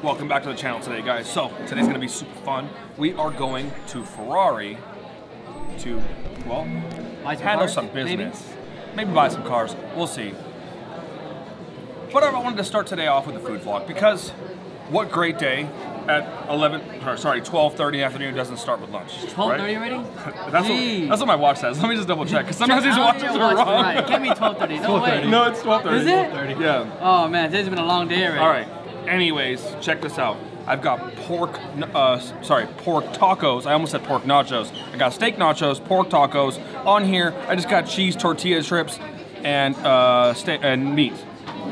Welcome back to the channel today, guys. So today's gonna be super fun. We are going to Ferrari to, well, handle some business. Maybe buy some cars, we'll see. But I wanted to start today off with a food vlog because what great day at 12:30 in the afternoon doesn't start with lunch. 12:30 right? already? That's what my watch says. Let me just double check, because sometimes these watches are wrong. Right. It can't be 12:30, no way. No, it's 12:30. Is it? 12:30. Yeah. Oh man, today's been a long day already. All right, anyways, check this out. I've got pork tacos. I almost said pork nachos. I got steak nachos, pork tacos. On here, I just got cheese tortilla strips and meat.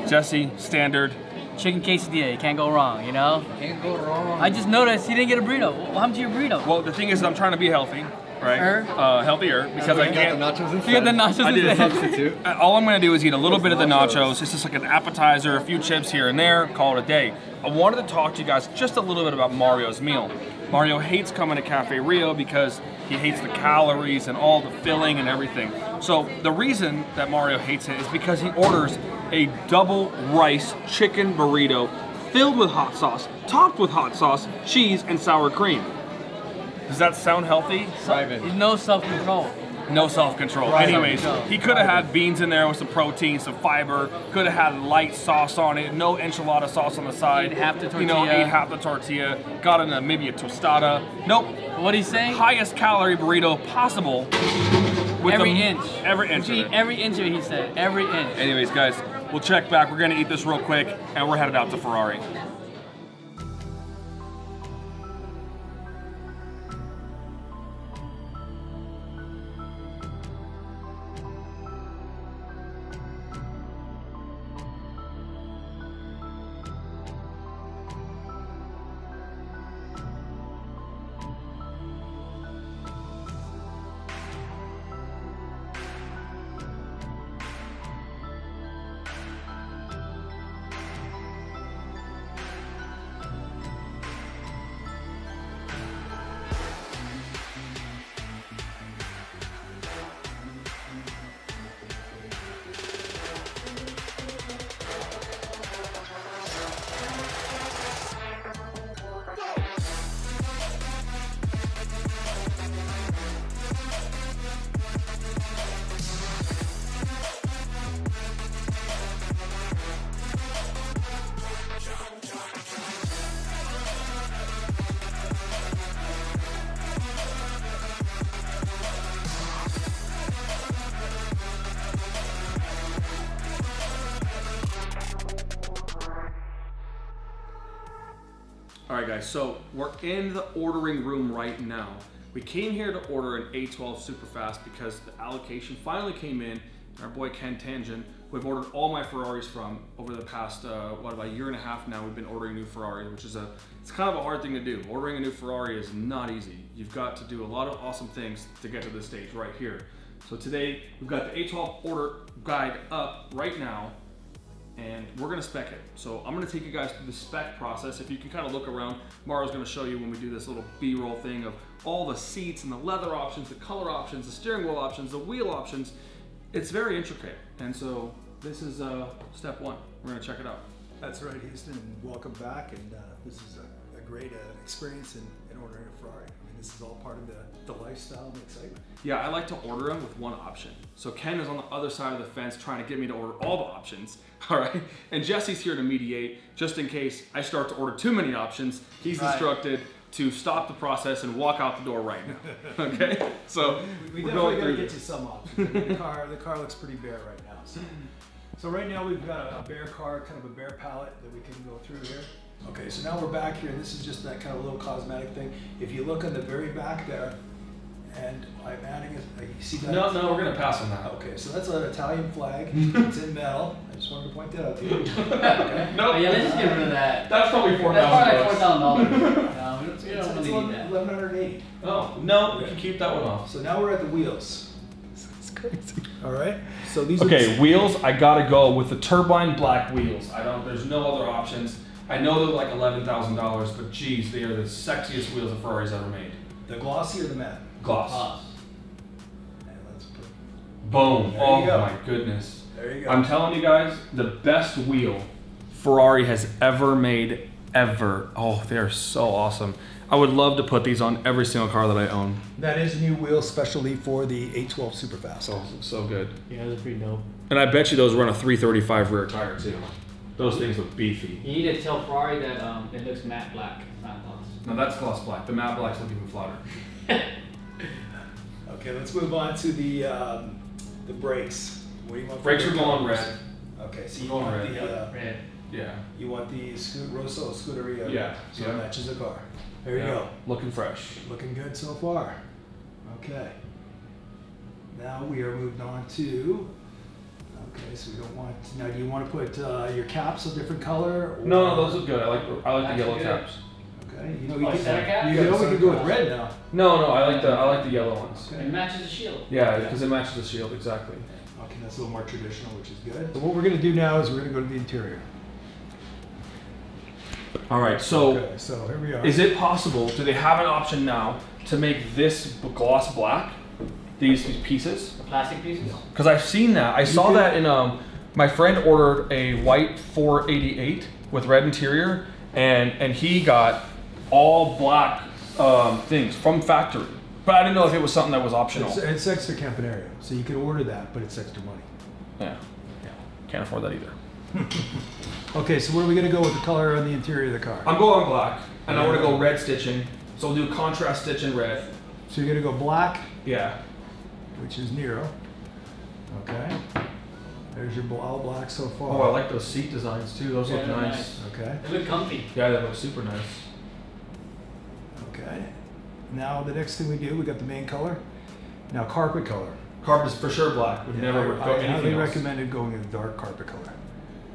Jesse, standard. Chicken quesadilla, you can't go wrong, you know? Can't go wrong. I just noticed you didn't get a burrito. What happened to your burrito? Well, the thing is, I'm trying to be healthy, right? Healthier, because I can't. You got the nachos instead? You got the nachos I did a instead. substitute. All I'm gonna do is eat a little bit of the nachos. It's just like an appetizer, a few chips here and there, call it a day. I wanted to talk to you guys just a little bit about Mario's meal. Mario hates coming to Cafe Rio because he hates the calories and all the filling and everything. So the reason that Mario hates it is because he orders a double rice chicken burrito filled with hot sauce, topped with hot sauce, cheese, and sour cream. Does that sound healthy? No self-control. No self-control. Anyways, he could have had beans in there with some protein, some fiber. Could have had light sauce on it. No enchilada sauce on the side. Ate half the tortilla. You know, ate half the tortilla. Got in maybe a tostada. Nope. What he's saying? Highest calorie burrito possible. With Every inch. Every inch of it. Every inch of it, he said. Every inch. Anyways, guys, we'll check back. We're gonna eat this real quick, and we're headed out to Ferrari. All right, guys, so we're in the ordering room right now. We came here to order an A12 SuperFast because the allocation finally came in. Our boy Ken Tangent, who I've ordered all my Ferraris from over the past, about a year and a half now, we've been ordering new Ferraris, which is it's kind of a hard thing to do. Ordering a new Ferrari is not easy. You've got to do a lot of awesome things to get to this stage right here. So today, we've got the A12 order guide up right now, and we're gonna spec it. So I'm gonna take you guys through the spec process. If you can kind of look around, Mario's gonna show you when we do this little B-roll thing of all the seats and the leather options, the color options, the steering wheel options, the wheel options. It's very intricate. And so this is step one. We're gonna check it out. That's right, Houston, and welcome back. And this is a great experience in ordering a Ferrari. I mean, this is all part of the lifestyle and the excitement. Yeah, I like to order them with one option. So Ken is on the other side of the fence trying to get me to order all the options, all right? And Jesse's here to mediate, just in case I start to order too many options. He's instructed to stop the process and walk out the door right now, okay? So we we're definitely going got to through get this. you some options. I mean, the car looks pretty bare right now. So right now we've got a bare car, kind of a bare palette that we can go through here. Okay, so now we're back here. This is just that kind of little cosmetic thing. If you look on the very back there, and I'm adding you see that? No, we're gonna pass on that. Okay, so that's an Italian flag. It's in metal. I just wanted to point that out to you. Okay. No. Oh, yeah, let's just get rid of that. That's probably $4,000. That's probably like $4,000. No, we don't really need that. $1,180. Oh, no, we can keep that one off. So now we're at the wheels. It's crazy. All right. So these Okay, are wheels, I gotta go with the turbine black wheels. There's no other options. I know they're like $11,000, but geez, they are the sexiest wheels a Ferrari's ever made. the glossy or the matte. Gloss. And let's put. Boom. There Oh you go. my goodness. There you go. I'm telling you guys, the best wheel Ferrari has ever made ever. Oh, they are so awesome. I would love to put these on every single car that I own. That is a new wheel specially for the 812 Superfast. Oh, so good. Yeah, that's pretty dope. And I bet you those run a 335 rear tire too. Those things look beefy. You need to tell Ferrari that it looks matte black, not gloss. No, that's gloss black. The matte black's look even flatter. Okay, let's move on to the brakes. What do you want? Brakes are going red. Okay, so you Going want red. the Red. Yeah. you want the Rosso Scuderia. Yeah, So yeah. it matches the car. There you Yeah. go. Looking fresh. Looking good so far. Okay. Now we are moved on to. Okay, so we don't want. Now, do you want to put your caps a different color? Or, No, those look good. I like the That's yellow good. caps. Okay, you know Oh, center cap? you know we can go with red now. No, I like the yellow ones. Okay. It matches the shield. Yeah, because it matches the shield exactly. Okay, that's a little more traditional, which is good. So what we're going to do now is we're going to go to the interior. All right, so Okay, so here we are. is it possible? Do they have an option now to make this gloss black? These pieces? The plastic pieces? Because I've seen that. I saw can- that in my friend ordered a white 488 with red interior, and he got all black things from factory. But I didn't know if it was something that was optional. It's extra Campanario, so you can order that, but it's extra money. Yeah, can't afford that either. Okay, so where are we going to go with the color on the interior of the car? I'm going black, and I want to go red stitching. So we'll do contrast stitch in red. So you're going to go black, Yeah. which is Nero. Okay. There's your all black so far. Oh, I like those seat designs too. Those Yeah, look they're nice. nice. Okay. They look comfy. Yeah, they look super nice. Okay. Now the next thing we do, we got the main color. Now carpet color. Carpet is for sure black. Would never go I highly anything else. recommended going with dark carpet color.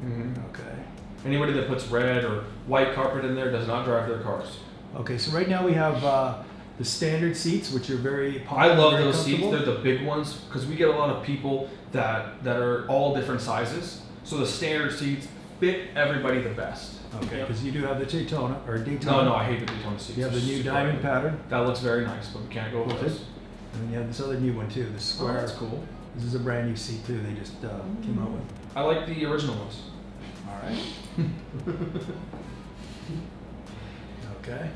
Mhm. Okay. Anybody that puts red or white carpet in there does not drive their cars. Okay, so right now we have the standard seats, which are very popular. I love very those seats. comfortable. They're the big ones because we get a lot of people that are all different sizes. So the standard seats fit everybody the best. Okay, Yep. because you do have the Daytona or Daytona. No, I hate the Daytona seats. You have the They're new super diamond ugly. pattern, That looks very nice, but we can't go with Okay. this. and then you have this other new one too, the Oh, square. that's cool. This is a brand new seat too. They just came out with. I like the original ones. All right. Okay.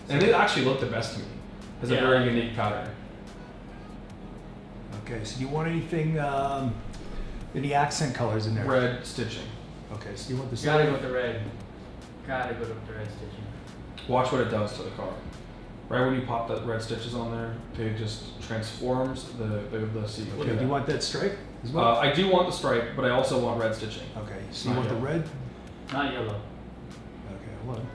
And they actually look the best to me. It's a Yeah. very unique pattern. Okay. So do you want anything, any accent colors in there? Red stitching. Okay. So you want the Gotta go with the red. Gotta go with the red stitching. Watch what it does to the car. Right when you pop the red stitches on there, it just transforms the seat. Okay. Do you want that stripe as well? I do want the stripe, but I also want red stitching. Okay. So you not want the yellow. red? Not yellow. Okay. Hold on.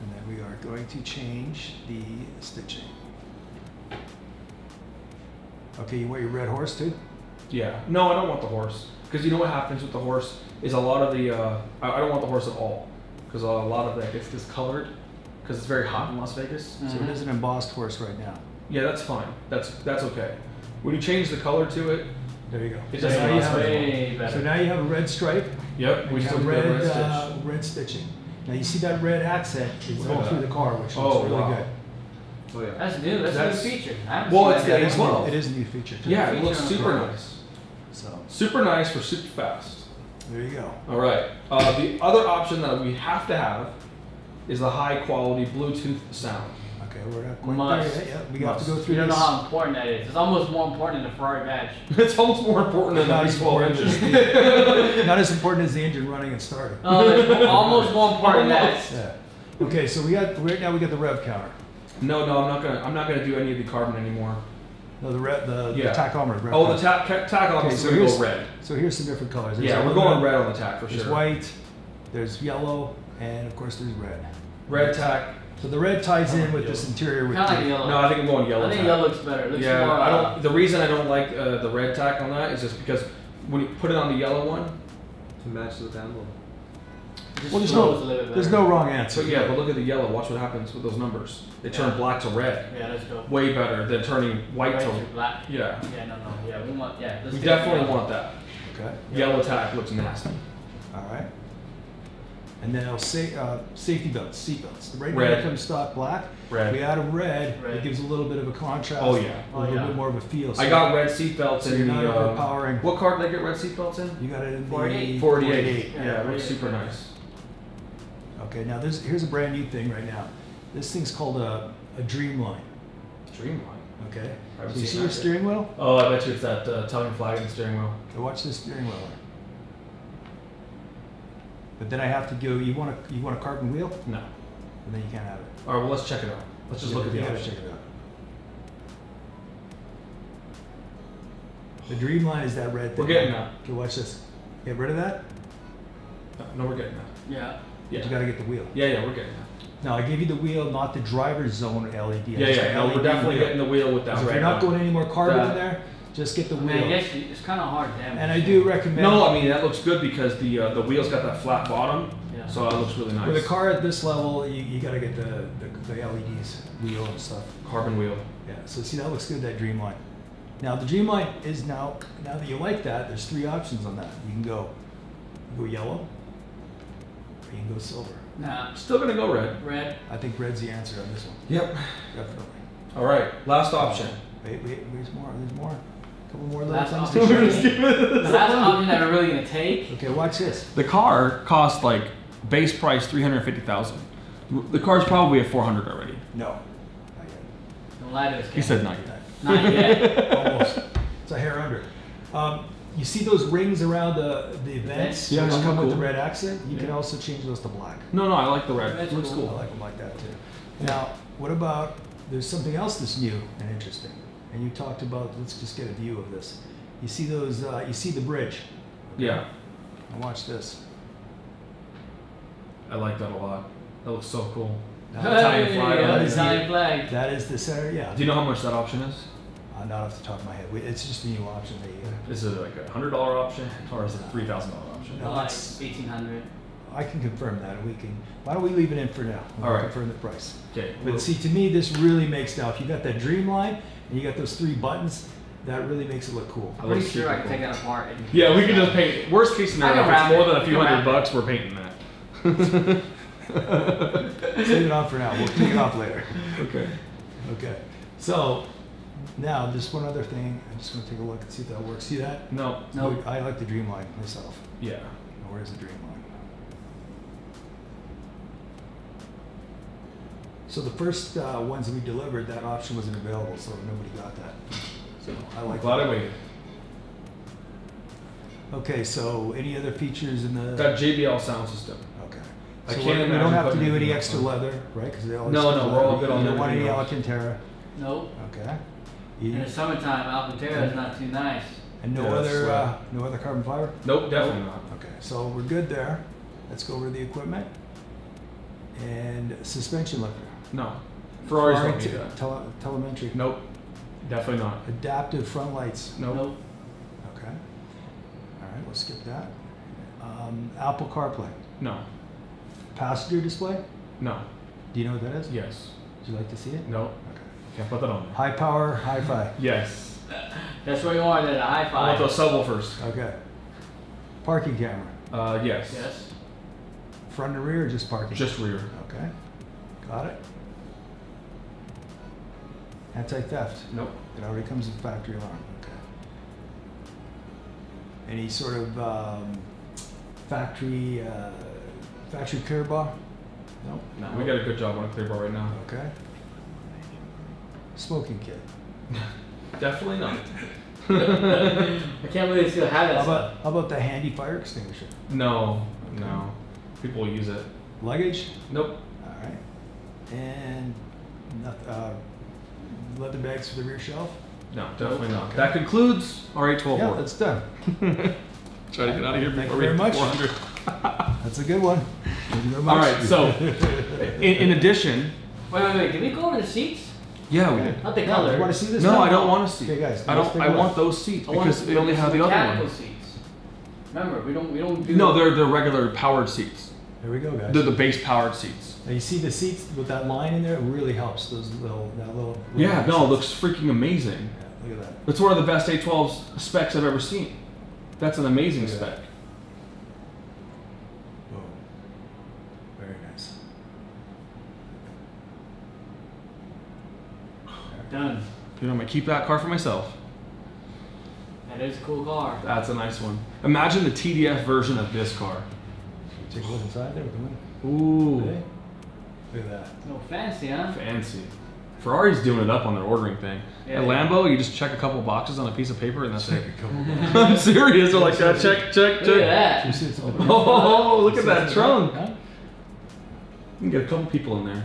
And then we are going to change the stitching. Okay, you want your red horse too? Yeah. No, I don't want the horse. Because you know what happens with the horse is a lot of the, I don't want the horse at all. Because a lot of that gets discolored. Because it's very hot in Las Vegas. So it is an embossed horse right now. Yeah, that's fine. That's okay. When you change the color to it, There you go. it So doesn't now you last have, very long. Way better. so now you have a red stripe. Yep, And we you still have do red, red stitch. red stitching. Now you see that red accent is Look at all through that. the car, which Oh, looks really wow. good. Oh yeah. That's new. That's That's- a new feature. I haven't Well, seen it's that the yet. A12. It is a new feature too. Yeah, it looks Feature on super the car. nice. So Super nice for super fast. there you go. All right. The other option that we have to have is the high quality Bluetooth sound. Okay, we're not quite Must. there yet. Yeah, we have to go Must. through You don't know this. how important that is. It's almost more important than the Ferrari badge. It's almost more important than Not the as V12 important engine. as not as important as the engine running and starting. It's almost more important than that. Almost. Yeah. Okay, so right now we got the rev counter. No, I'm not gonna do any of the carbon anymore. No, the Yeah. tachometer. Rev Oh, the counter. tack Okay, is so gonna here's go red. So here's some different colors. There's Yeah, we're aluminum, going red on the tack for There's sure. white, there's yellow, and of course there's red. Red tack. So the red ties in with this interior with Kind of like the, yellow. No, I think I'm going yellow I think tack. yellow looks better. It looks Yeah, more. I don't. The reason I don't like the red tack on that is just because when you put it on the yellow one, To match the emblem. Just well, there's flows a little bit there's better. no wrong answer. so yeah. But look at the yellow. Watch what happens with those numbers. They turn Yeah. black to red. Yeah, that's dope. Way better than turning white Red to. to black. Yeah. Yeah, no. Yeah, we want. Yeah, let's We take definitely yellow. want that. Okay, Yellow tack looks nasty. all right. And then I'll say safety belts, seat belts. Right now Red. it comes stock black. Red. We add a red. Red. It gives a little bit of a contrast. Oh, yeah. A little bit more of a feel. So I got red seatbelts so in you're the. not overpowering. What car did I get red seatbelts in? You got it in the 48. 48. Yeah, Yeah, it looks 48. super nice. Okay, now here's a brand new thing right now. This thing's called a Dreamline. Streamline. Okay. I haven't So you seen see your that yet. steering wheel? Oh, I bet you it's that Italian flag in the steering wheel. Okay, watch this steering wheel. But then I have to go. You want a carbon wheel? No. And then you can't have it. All right, well, let's check it out. Let's just look at the You gotta option. check it out. The Dreamline is that red thing. We're getting that. Okay, watch this. Get rid of that. No, we're getting that. Yeah. But you gotta get the wheel. Yeah, we're getting that. Now I gave you the wheel, not the driver's zone LED. No, we're definitely getting the wheel with that So if red. you're not one. going any more carbon That- in there, just get the I wheel. mean, I guess it's kind of hard to have. And I do recommend. No, I mean that looks good because the wheel's got that flat bottom, Yeah. so it looks really nice. With a car at this level, you gotta get the LEDs, wheel and stuff. Carbon wheel. Yeah, so see that looks good, that Dreamline. Now the Dreamline is now that you like that, there's 3 options on that. You can go yellow, or you can go silver. Nah, Still gonna go red. red. I think red's the answer on this one, Yep. definitely. All right, last option. Wait, there's more, a couple more little Last things option. to show you. The last option that we're really gonna take. Okay, watch this. The car cost like base price 350,000. The car's probably at 400 already. No, not Don't lie to us. He said not yet. yet. Not yet. Almost. It's a hair under. You see those rings around the vents? Yeah, which those come are with the cool. red accent. You can Yeah. also change those to black. No, I like the red. That's It looks cool. cool. I like them like that too. Now, what about, there's something else that's new and interesting. And you talked about, let's just get a view of this. You see those, you see the bridge. Yeah, Now watch this. I like that a lot. That looks so cool. Now, Italian flag. Yeah, on it. Italian flag. that is the center, yeah. Do you know how much that option is? Not off the top of my head. It's just a new option that you Is it like a $100 option or is it a $3,000 option? No, Like it's- 1800. I can confirm that, and we can. Why don't we leave it in for now? We'll All right. confirm the price. Okay. But see, to me, this really makes now. If you got that Dreamline and you got those 3 buttons, that really makes it look cool. I'm pretty sure I can take that apart. And Yeah, we can just paint. Worst case scenario, I can if it's wrap more it. than a I few can hundred wrap it. bucks, we're painting that. Leave it on for now. We'll clean it off later. Okay. Okay. So now, just one other thing. I'm just going to take a look and see if that works. See that? No. No. I like the Dreamline myself. Yeah. Now, where's the Dreamline? So the first ones that we delivered, that option wasn't available, so nobody got that. So I like Glad that. I waited. Okay, so any other features in the? That JBL sound system. Okay. I So can't we don't imagine have to putting do any anything extra else on. leather, right? Because they always. No, have we're all leather. good on You don't want any everything else. Alcantara. Nope. Okay. In the summertime, Alcantara is not too nice. And Yeah, that's no other carbon fiber. Nope, definitely not. Okay, so we're good there. Let's go over the equipment and suspension lifter. No. Ferraris don't Ferrari need that. Telemetry. Nope. Definitely not. Adaptive front lights. Nope. Nope. Okay. All right, we'll skip that. Apple CarPlay. No. Passenger display. No. Do you know what that is? Yes. Would you like to see it? No. Okay. Can't put that on there. High power, hi-fi. Yes. That's what you wanted, a high I want five. those subwoofers. Okay. Parking camera. Yes. Yes. Front and rear or just parking? Just rear. Okay. Got it. Anti-theft. Nope. It already comes with factory alarm. Okay. Any sort of factory clear bar? Nope. No. We got a good job on a clear bar right now. Okay. Smoking kit. Definitely not. I can't believe they still have that stuff. How about the handy fire extinguisher? No. No. People will use it. Luggage? Nope. All right. And leather bags for the rear shelf? No, definitely not. Okay. That concludes our 812 Yeah, order. that's done. Try to get out of here Thank before you we very hit much. 400. That's a good one. Thank you very much. All right, so in addition, Wait. Did we go over the seats? yeah, we Okay. did. Not the You color. want to see this? No, now? I don't want to see. Okay, guys. I let's don't. take I a look. want those seats I want because we only have the other mechanical one. seats. Remember, we don't do. No, they're regular powered seats. There we go, guys. They're the base powered seats. Now you see the seats with that line in there. It really helps. That little. Yeah, no, it seats. looks freaking amazing. Yeah, look at that. It's one of the best 812 specs I've ever seen. That's an amazing Look at spec. Boom. You know, I'm gonna keep that car for myself. That is a cool car. That's a nice one. Imagine the TDF version of this car. Take a look inside there with the window. Ooh. Okay. Look at that. No fancy, huh? Fancy. Ferrari's doing it up on their ordering thing. Yeah, At Lambo, you just check a couple boxes on a piece of paper and that's it. Check a couple of I'm serious. They're like, check, check, check. Look at You that. see it's open. Oh, look at that trunk. Huh? You can get a couple people in there.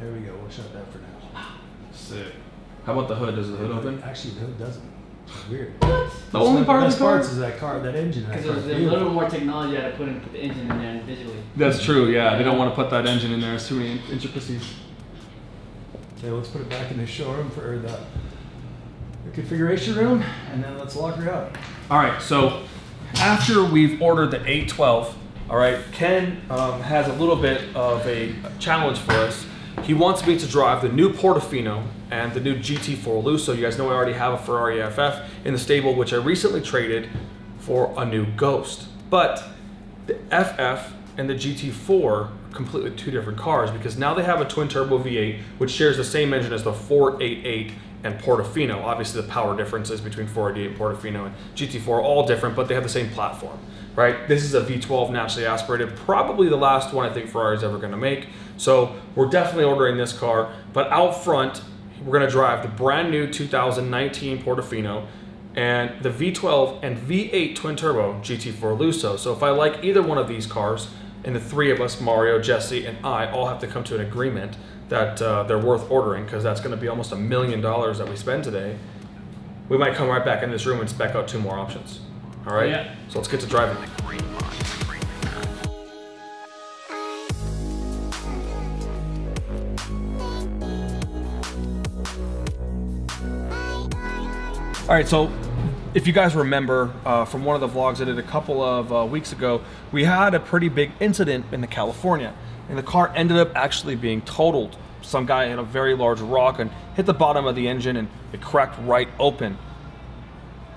There we go. We'll shut that for now. Sick. How about the hood? Does the hood open? Actually, the hood doesn't. It's weird. What? The only part of best the car? parts is that car, that engine. in that Because car. there's a Beautiful. little more technology I had to put in, put the engine in there individually. That's true, yeah. They don't want to put that engine in there. It's too many intricacies. Okay, let's put it back in the showroom for the configuration room, and then let's lock her up. All right, so after we've ordered the 812, all right, Ken has a little bit of a challenge for us. He wants me to drive the new Portofino and the new GT4 Luso. You guys know I already have a Ferrari FF in the stable, which I recently traded for a new Ghost. But the FF and the GT4 are completely two different cars because now they have a twin turbo V8, which shares the same engine as the 488 and Portofino. Obviously the power differences between 488 and Portofino and GT4 are all different, but they have the same platform, right? This is a V12 naturally aspirated, probably the last one I think Ferrari's ever gonna make. So we're definitely ordering this car, but out front, we're gonna drive the brand new 2019 Portofino and the V12 and V8 twin turbo GT4 Luso. So if I like either one of these cars, and the three of us, Mario, Jesse, and I, all have to come to an agreement that they're worth ordering, because that's going to be almost $1 million that we spend today, we might come right back in this room and spec out 2 more options. All right? Yeah. So let's get to driving. All right, so if you guys remember from one of the vlogs I did a couple of weeks ago, we had a pretty big incident in California, and the car ended up actually being totaled. Some guy hit a very large rock and hit the bottom of the engine, and it cracked right open.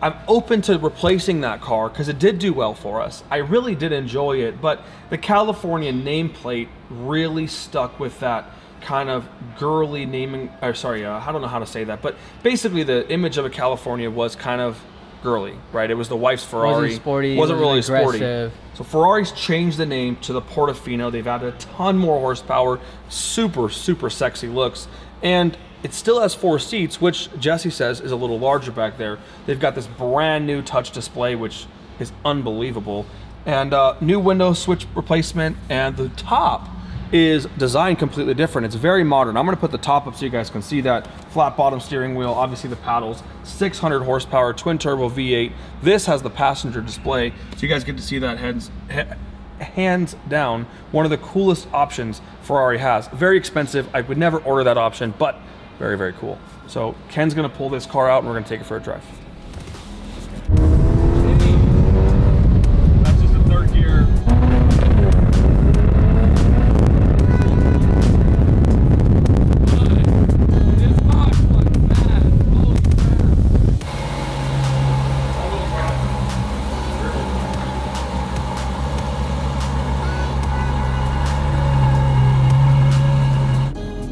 I'm open to replacing that car because it did do well for us. I really did enjoy it, but the California nameplate really stuck with that kind of girly naming, or sorry, I don't know how to say that, but basically the image of a California was kind of girly, right? It was the wife's Ferrari. Wasn't sporty. Wasn't really sporty. Aggressive. So Ferrari's changed the name to the Portofino. They've added a ton more horsepower, super, super sexy looks, and it still has 4 seats, which Jesse says is a little larger back there. They've got this brand new touch display, which is unbelievable, and new window switch replacement, and the top is designed completely different. It's very modern. I'm gonna put the top up so you guys can see that. Flat bottom steering wheel, obviously the paddles, 600 horsepower, twin turbo V8. This has the passenger display, so you guys get to see that hands down, one of the coolest options Ferrari has. Very expensive, I would never order that option, but very, very cool. So Ken's gonna pull this car out and we're gonna take it for a drive. That's just a 3rd gear.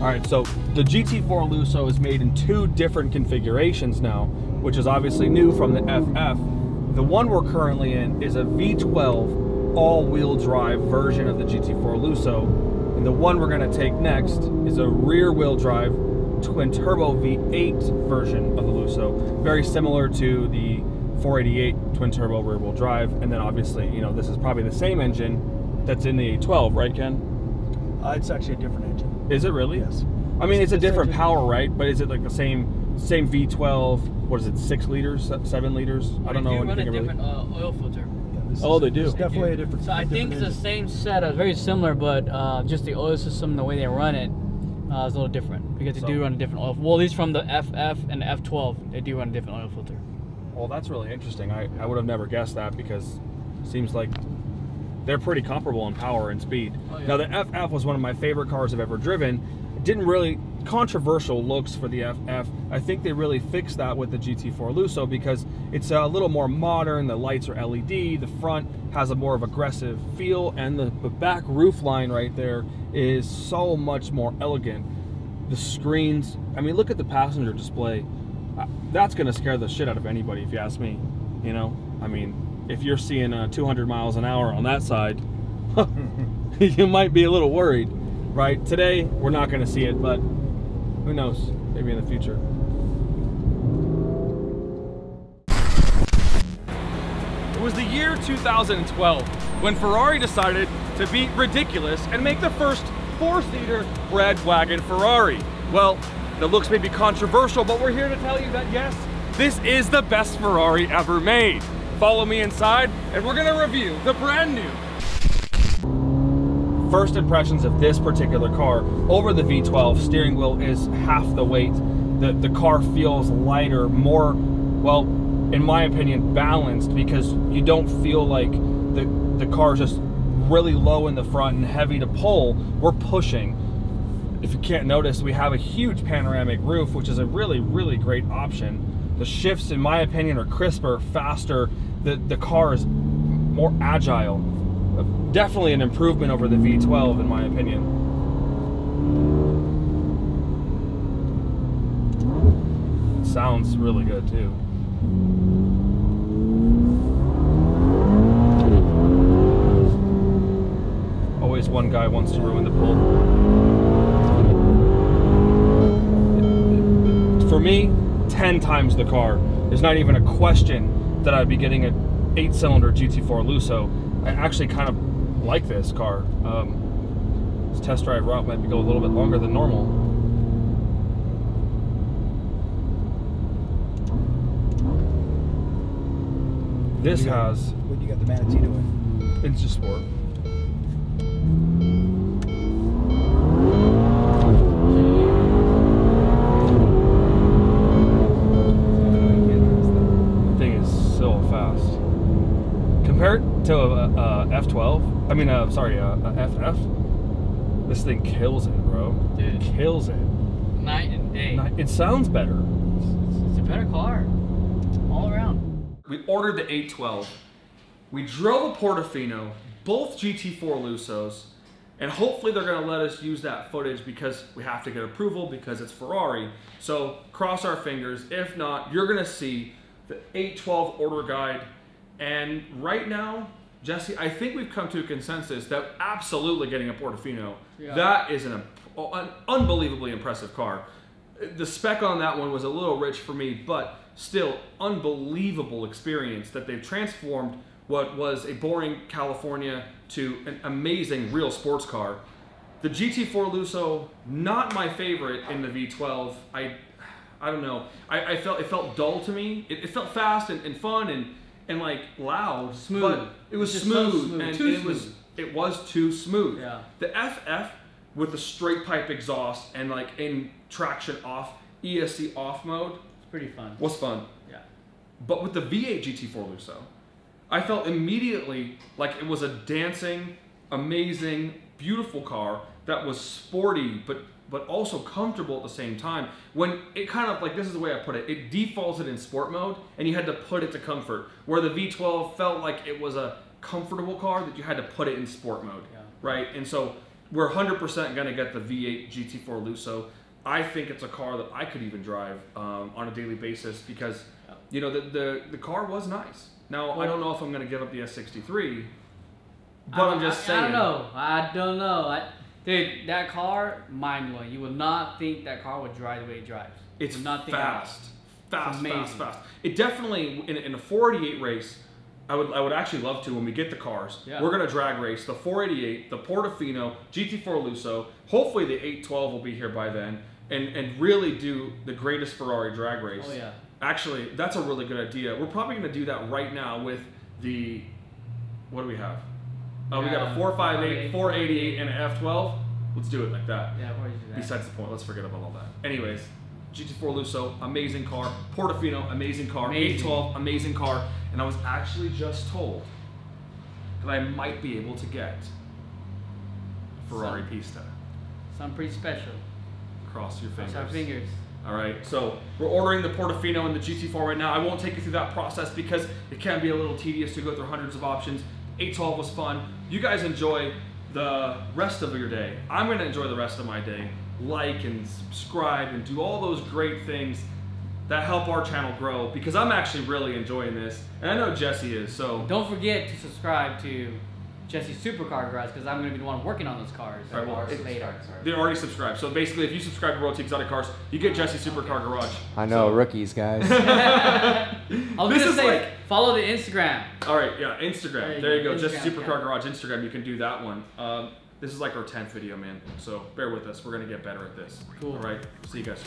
All right, so the GT4 Luso is made in 2 different configurations now, which is obviously new from the FF. The one we're currently in is a V12 all-wheel drive version of the GT4 Luso, and the one we're gonna take next is a rear-wheel drive twin turbo V8 version of the Luso, very similar to the 488 twin turbo rear-wheel drive, and then obviously, you know, this is probably the same engine that's in the 812, right, Ken? It's actually a different engine. Is it really? Yes. I mean, it's a This different engine- power, right? But is it like the same V12? What is it? 6 liters, 7 liters? I don't know. They do run a anything about different it. oil filter. Yeah, this Oh, is- they do. It's definitely a different. So I think it's the same setup, very similar, but just the oil system, the way they run it, is a little different because they do run a different oil. Well, at least from the FF and the F12, they do run a different oil filter. Well, that's really interesting. I would have never guessed that because it seems like they're pretty comparable in power and speed. Oh, yeah. Now, the FF was one of my favorite cars I've ever driven. It didn't really, controversial looks for the FF. I think they really fixed that with the GT4 Luso because it's a little more modern. The lights are LED. The front has a more of aggressive feel, and the back roof line right there is so much more elegant. the screens. I mean, look at the passenger display. That's gonna scare the shit out of anybody, if you ask me. You know, I mean, if you're seeing 200 miles an hour on that side, you might be a little worried, right? Today, we're not gonna see it, but who knows? Maybe in the future. It was the year 2012 when Ferrari decided to be ridiculous and make the first 4-seater red wagon Ferrari. Well, the looks may be controversial, but we're here to tell you that yes, this is the best Ferrari ever made. Follow me inside and we're gonna review the brand new. First impressions of this particular car over the V12, steering wheel is half the weight. The car feels lighter, more, well, in my opinion, balanced, because you don't feel like the car is just really low in the front and heavy to pull. We're pushing. If you can't notice, we have a huge panoramic roof, which is a really, really great option. The shifts, in my opinion, are crisper, faster. The car is more agile. Definitely an improvement over the V12, in my opinion. It sounds really good, too. Always one guy wants to ruin the pull. For me, 10 times the car. There's not even a question that I'd be getting an 8-cylinder GT4 Luso. I actually kind of like this car. This test drive route might go a little bit longer than normal. This has... What you got the Manatee doing? It's just sport. Compared to a F12, I mean, sorry, a FF, this thing kills it, bro. Dude, it kills it. Night and day. It sounds better. It's a better car, all around. We ordered the 812. We drove a Portofino, both GT4 Lusos, and hopefully they're gonna let us use that footage because we have to get approval because it's Ferrari. So cross our fingers. If not, you're gonna see the 812 order guide. And right now, Jesse, I think we've come to a consensus that absolutely getting a Portofino. Yeah. That is an unbelievably impressive car. The spec on that one was a little rich for me, but still unbelievable experience that they've transformed what was a boring California to an amazing real sports car. The GT4 Luso, not my favorite in the V12. I don't know. I felt it felt dull to me. It felt fast and fun and like loud, smooth. But it was smooth, so smooth. And it was too smooth. Yeah. The FF with the straight pipe exhaust and like in traction off, ESC off mode, it's pretty fun. Was fun. Yeah. But with the V8 GT4 Luso, I felt immediately like it was a dancing, amazing, beautiful car that was sporty, but also comfortable at the same time. When it kind of, like, this is the way I put it, it defaulted in sport mode and you had to put it to comfort, where the V12 felt like it was a comfortable car that you had to put it in sport mode, right? And so we're 100% gonna get the V8 GT4 Luso. I think it's a car that I could even drive on a daily basis because, you know, the car was nice. Now, I don't know if I'm gonna give up the S63, but I'm just saying. I don't know. Dude, that car, mind-blowing. You would not think that car would drive the way it drives. It's fast. Fast. It definitely, in a 488 race, I would actually love to when we get the cars. Yeah. We're gonna drag race the 488, the Portofino, GT4 Luso. Hopefully the 812 will be here by then, and really do the greatest Ferrari drag race. Oh yeah. Actually, that's a really good idea. We're probably gonna do that right now with the, what do we have? We got a 458, 488, and an F12. Let's do it like that. Yeah, why did you do that? Besides the point, let's forget about all that. Anyways, GT4 Luso, amazing car. Portofino, amazing car. 812, amazing car. And I was actually just told that I might be able to get a Ferrari Pista. Something pretty special. Cross your fingers. Cross our fingers. All right, so we're ordering the Portofino and the GT4 right now. I won't take you through that process because it can be a little tedious to go through hundreds of options. 812 was fun. You guys enjoy the rest of your day. I'm gonna enjoy the rest of my day like and subscribe and do all those great things that help our channel grow, because I'm actually really enjoying this, and I know Jesse is. So don't forget to subscribe to Jesse's Supercar Garage, because I'm going to be the one working on those cars. All right, well, later. They're already subscribed. So basically, if you subscribe to Royalty Exotic Cars, you get Jesse's Supercar Garage. I know, so. rookies, guys. I was going to say, follow the Instagram. All right, yeah, Instagram. There you go. Jesse's Instagram, Supercar Garage Instagram. You can do that one. This is like our 10th video, man. So bear with us. We're going to get better at this. Cool. All right. See you guys.